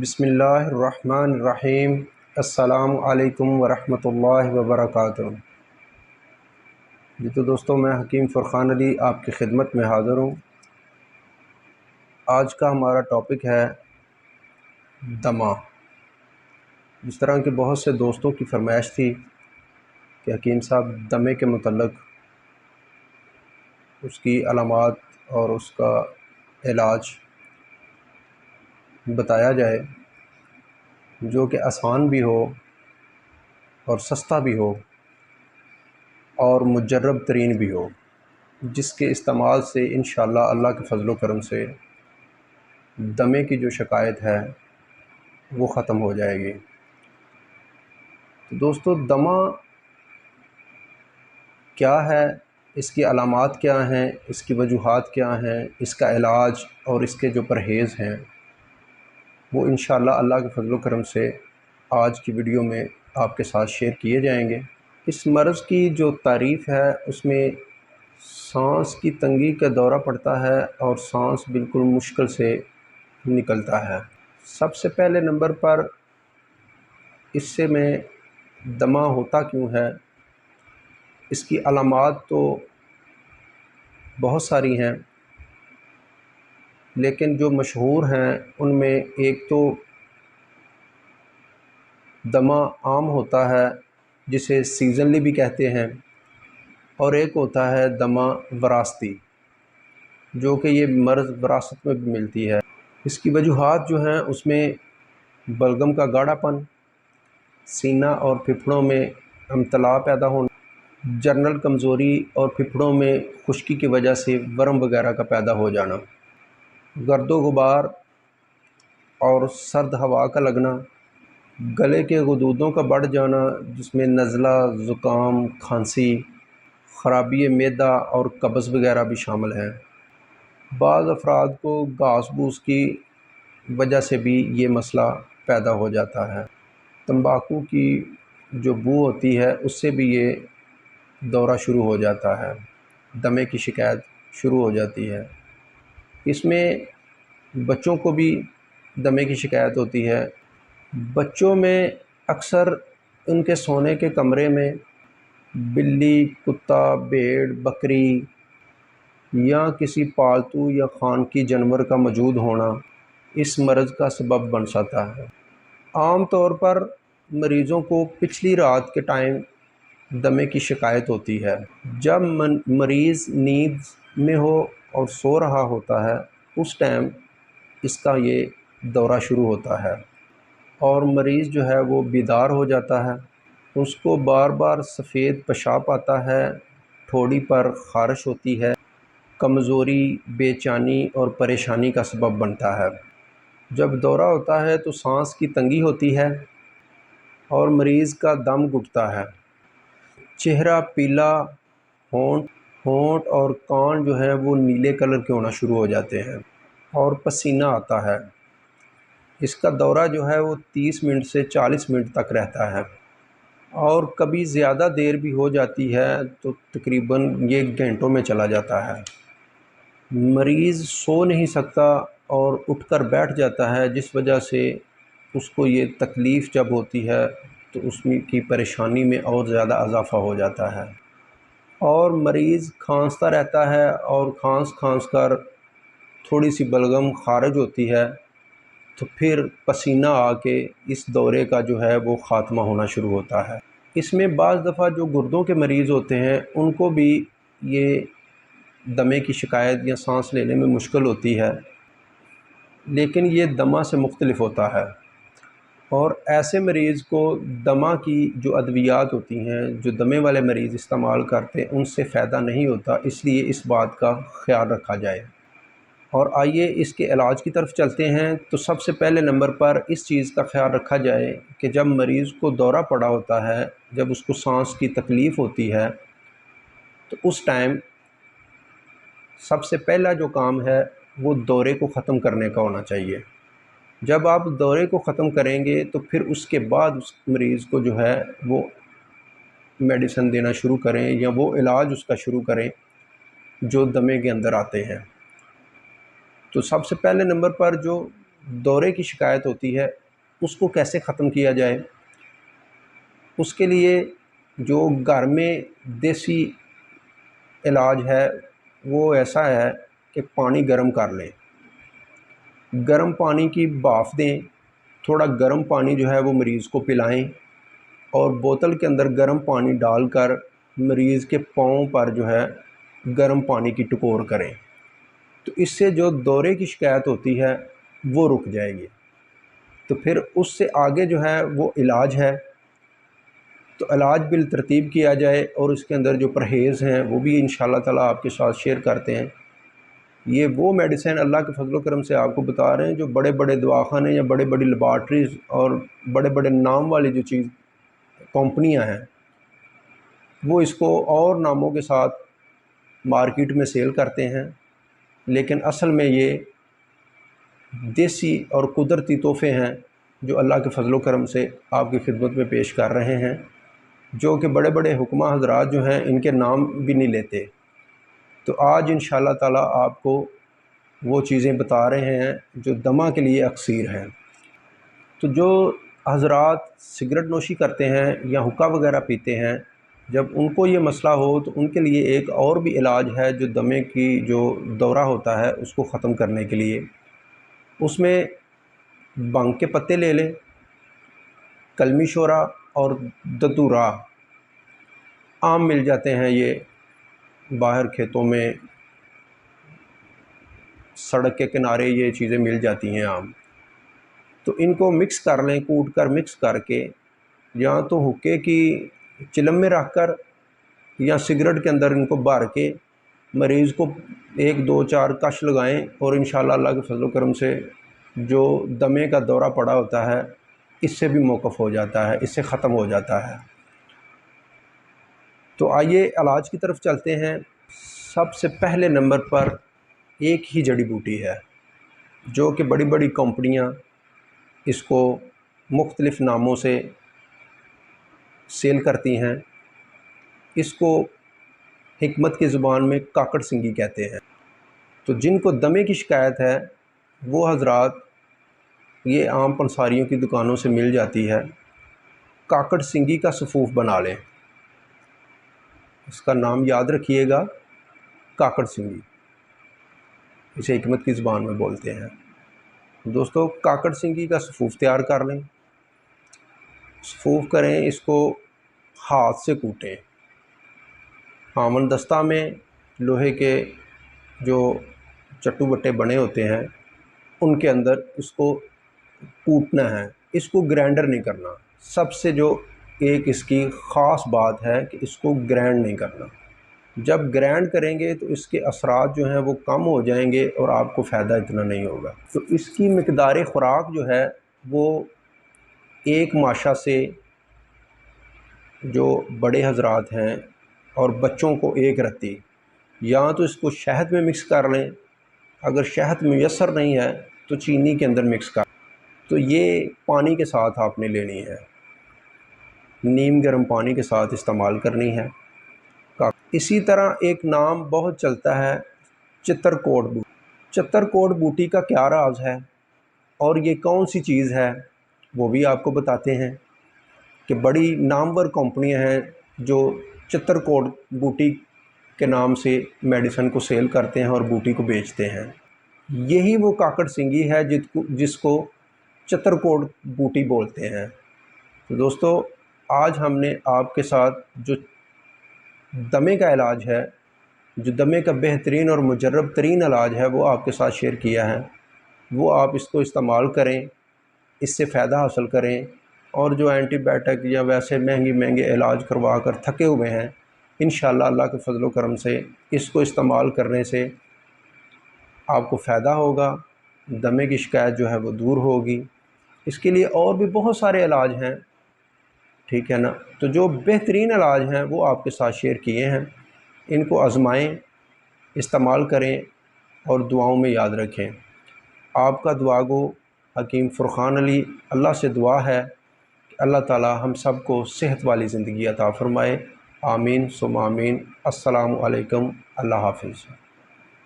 بسم اللہ الرحمن الرحیم۔ السلام علیکم ورحمۃ اللہ وبرکاتہ۔ جی تو دوستوں، میں حکیم فرقان علی آپ کی خدمت میں حاضر ہوں۔ آج کا ہمارا ٹاپک ہے دمہ۔ جس طرح کہ بہت سے دوستوں کی فرمائش تھی کہ حکیم صاحب دمے کے متعلق اس کی علامات اور اس کا علاج بتایا جائے، جو کہ آسان بھی ہو اور سستا بھی ہو اور مجرب ترین بھی ہو، جس کے استعمال سے انشاءاللہ اللہ کے فضل و کرم سے دمے کی جو شکایت ہے وہ ختم ہو جائے گی۔ تو دوستو، دمہ کیا ہے، اس کی علامات کیا ہیں، اس کی وجوہات کیا ہیں، اس کا علاج اور اس کے جو پرہیز ہیں، وہ انشاءاللہ اللہ کے فضل و کرم سے آج کی ویڈیو میں آپ کے ساتھ شیئر کیے جائیں گے۔ اس مرض کی جو تعریف ہے اس میں سانس کی تنگی کا دورہ پڑتا ہے اور سانس بالکل مشکل سے نکلتا ہے۔ سب سے پہلے نمبر پر اس سے میں دمہ ہوتا کیوں ہے، اس کی علامات تو بہت ساری ہیں، لیکن جو مشہور ہیں ان میں ایک تو دمہ عام ہوتا ہے جسے سیزنلی بھی کہتے ہیں، اور ایک ہوتا ہے دمہ وراثتی، جو کہ یہ مرض وراثت میں بھی ملتی ہے۔ اس کی وجوہات جو ہیں اس میں بلغم کا گاڑھا پن، سینہ اور پھپھڑوں میں امتلاء پیدا ہونا، جنرل کمزوری اور پھپھڑوں میں خشکی کی وجہ سے ورم وغیرہ کا پیدا ہو جانا، گرد و غبار اور سرد ہوا کا لگنا، گلے کے غدودوں کا بڑھ جانا جس میں نزلہ، زکام، کھانسی، خرابی معدہ اور قبض وغیرہ بھی شامل ہیں۔ بعض افراد کو گھاس پھوس کی وجہ سے بھی یہ مسئلہ پیدا ہو جاتا ہے۔ تمباکو کی جو بو ہوتی ہے اس سے بھی یہ دورہ شروع ہو جاتا ہے، دمے کی شکایت شروع ہو جاتی ہے۔ اس میں بچوں کو بھی دمے کی شکایت ہوتی ہے۔ بچوں میں اکثر ان کے سونے کے کمرے میں بلی، کتا، بھیڑ، بکری یا کسی پالتو یا خانگی جانور کا موجود ہونا اس مرض کا سبب بن سکتا ہے۔ عام طور پر مریضوں کو پچھلی رات کے ٹائم دمے کی شکایت ہوتی ہے۔ جب مریض نیند میں ہو اور سو رہا ہوتا ہے اس ٹائم اس کا یہ دورہ شروع ہوتا ہے، اور مریض جو ہے وہ بیدار ہو جاتا ہے، اس کو بار بار سفید پیشاب آتا ہے، ٹھوڑی پر خارش ہوتی ہے، کمزوری، بے چینی اور پریشانی کا سبب بنتا ہے۔ جب دورہ ہوتا ہے تو سانس کی تنگی ہوتی ہے اور مریض کا دم گھٹتا ہے، چہرہ پیلا، ہونٹ اور کان جو ہیں وہ نیلے کلر کے ہونا شروع ہو جاتے ہیں اور پسینہ آتا ہے۔ اس کا دورہ جو ہے وہ 30 منٹ سے 40 منٹ تک رہتا ہے، اور کبھی زیادہ دیر بھی ہو جاتی ہے تو تقریباً یہ گھنٹوں میں چلا جاتا ہے۔ مریض سو نہیں سکتا اور اٹھ کر بیٹھ جاتا ہے، جس وجہ سے اس کو یہ تکلیف جب ہوتی ہے تو اس کی پریشانی میں اور زیادہ اضافہ ہو جاتا ہے، اور مریض کھانستا رہتا ہے، اور کھانس کر تھوڑی سی بلغم خارج ہوتی ہے تو پھر پسینہ آ کے اس دورے کا جو ہے وہ خاتمہ ہونا شروع ہوتا ہے۔ اس میں بعض دفعہ جو گردوں کے مریض ہوتے ہیں ان کو بھی یہ دمے کی شکایت یا سانس لینے میں مشکل ہوتی ہے، لیکن یہ دمہ سے مختلف ہوتا ہے، اور ایسے مریض کو دمہ کی جو ادویات ہوتی ہیں جو دمے والے مریض استعمال کرتے ہیں ان سے فائدہ نہیں ہوتا، اس لیے اس بات کا خیال رکھا جائے۔ اور آئیے اس کے علاج کی طرف چلتے ہیں۔ تو سب سے پہلے نمبر پر اس چیز کا خیال رکھا جائے کہ جب مریض کو دورہ پڑا ہوتا ہے، جب اس کو سانس کی تکلیف ہوتی ہے، تو اس ٹائم سب سے پہلا جو کام ہے وہ دورے کو ختم کرنے کا ہونا چاہیے۔ جب آپ دورے کو ختم کریں گے تو پھر اس کے بعد اس مریض کو جو ہے وہ میڈیسن دینا شروع کریں یا وہ علاج اس کا شروع کریں جو دمے کے اندر آتے ہیں۔ تو سب سے پہلے نمبر پر جو دورے کی شکایت ہوتی ہے اس کو کیسے ختم کیا جائے، اس کے لیے جو گھر میں دیسی علاج ہے وہ ایسا ہے کہ پانی گرم کر لیں، گرم پانی کی بھاپ دیں، تھوڑا گرم پانی جو ہے وہ مریض کو پلائیں اور بوتل کے اندر گرم پانی ڈال کر مریض کے پاؤں پر جو ہے گرم پانی کی ٹکور کریں، تو اس سے جو دورے کی شکایت ہوتی ہے وہ رک جائے گی۔ تو پھر اس سے آگے جو ہے وہ علاج ہے، تو علاج بالترتیب کیا جائے اور اس کے اندر جو پرہیز ہیں وہ بھی انشاءاللہ تعالیٰ آپ کے ساتھ شیئر کرتے ہیں۔ یہ وہ میڈیسن اللہ کے فضل و کرم سے آپ کو بتا رہے ہیں جو بڑے بڑے دواخانے یا بڑے بڑی لیبارٹریز اور بڑے بڑے نام والی جو چیز کمپنیاں ہیں وہ اس کو اور ناموں کے ساتھ مارکیٹ میں سیل کرتے ہیں، لیکن اصل میں یہ دیسی اور قدرتی تحفے ہیں جو اللہ کے فضل و کرم سے آپ کی خدمت میں پیش کر رہے ہیں، جو کہ بڑے بڑے حکماء حضرات جو ہیں ان کے نام بھی نہیں لیتے۔ تو آج انشاءاللہ تعالیٰ آپ کو وہ چیزیں بتا رہے ہیں جو دمہ کے لیے اکسیر ہیں۔ تو جو حضرات سگریٹ نوشی کرتے ہیں یا حقہ وغیرہ پیتے ہیں، جب ان کو یہ مسئلہ ہو تو ان کے لیے ایک اور بھی علاج ہے جو دمے کی جو دورہ ہوتا ہے اس کو ختم کرنے کے لیے۔ اس میں بھنگ کے پتے لے لیں، کلمی شورا اور دتورا عام مل جاتے ہیں، یہ باہر کھیتوں میں سڑک کے کنارے یہ چیزیں مل جاتی ہیں عام۔ تو ان کو مکس کر لیں، کوٹ کر مکس کر کے یا تو حقے کی چلم میں رکھ کر یا سگریٹ کے اندر ان کو بھر کے مریض کو 1 2 4 کش لگائیں اور انشاءاللہ اللہ کے فضل و کرم سے جو دمے کا دورہ پڑا ہوتا ہے اس سے بھی موقف ہو جاتا ہے، اس سے ختم ہو جاتا ہے۔ تو آئیے علاج کی طرف چلتے ہیں۔ سب سے پہلے نمبر پر ایک ہی جڑی بوٹی ہے جو کہ بڑی بڑی کمپنیاں اس کو مختلف ناموں سے سیل کرتی ہیں، اس کو حکمت کی زبان میں کاکڑ سنگی کہتے ہیں۔ تو جن کو دمے کی شکایت ہے وہ حضرات یہ عام پنساریوں کی دکانوں سے مل جاتی ہے، کاکڑ سنگی کا سفوف بنا لیں، اس کا نام یاد رکھیے گا، کاکڑ سنگی، اسے حکمت کی زبان میں بولتے ہیں۔ دوستو کاکڑ سنگی کا سفوف تیار کر لیں، سفوف کریں، اس کو ہاتھ سے کوٹیں، ہامن دستہ میں لوہے کے جو چٹو بٹے بنے ہوتے ہیں ان کے اندر اس کو کوٹنا ہے، اس کو گرائنڈر نہیں کرنا۔ سب سے جو ایک اس کی خاص بات ہے کہ اس کو گرائنڈ نہیں کرنا، جب گرائنڈ کریں گے تو اس کے اثرات جو ہیں وہ کم ہو جائیں گے اور آپ کو فائدہ اتنا نہیں ہوگا۔ تو اس کی مقدار خوراک جو ہے وہ ایک ماشا سے جو بڑے حضرات ہیں اور بچوں کو ایک رتی، یا تو اس کو شہد میں مکس کر لیں، اگر شہد میسر نہیں ہے تو چینی کے اندر مکس کر، تو یہ پانی کے ساتھ آپ نے لینی ہے، نیم گرم پانی کے ساتھ استعمال کرنی ہے۔ اسی طرح ایک نام بہت چلتا ہے چترکوٹ بوٹی۔ چترکوٹ بوٹی کا کیا راز ہے اور یہ کون سی چیز ہے وہ بھی آپ کو بتاتے ہیں کہ بڑی نامور کمپنیاں ہیں جو چترکوٹ بوٹی کے نام سے میڈیسن کو سیل کرتے ہیں اور بوٹی کو بیچتے ہیں۔ یہی وہ کاکڑ سنگی ہے جس کو چترکوٹ بوٹی بولتے ہیں۔ تو دوستو آج ہم نے آپ کے ساتھ جو دمے کا علاج ہے، جو دمے کا بہترین اور مجرب ترین علاج ہے وہ آپ کے ساتھ شیئر کیا ہے، وہ آپ اس کو استعمال کریں، اس سے فائدہ حاصل کریں، اور جو اینٹی بائیوٹک یا ویسے مہنگے علاج کروا کر تھکے ہوئے ہیں، انشاءاللہ اللہ کے فضل و کرم سے اس کو استعمال کرنے سے آپ کو فائدہ ہوگا، دمے کی شکایت جو ہے وہ دور ہوگی۔ اس کے لیے اور بھی بہت سارے علاج ہیں، ٹھیک ہے نا، تو جو بہترین علاج ہیں وہ آپ کے ساتھ شیئر کیے ہیں، ان کو آزمائیں، استعمال کریں اور دعاؤں میں یاد رکھیں۔ آپ کا دعا گو حکیم فرقان علی، اللہ سے دعا ہے کہ اللہ تعالی ہم سب کو صحت والی زندگی عطا فرمائے، آمین ثم آمین۔ السلام علیکم، اللہ حافظ۔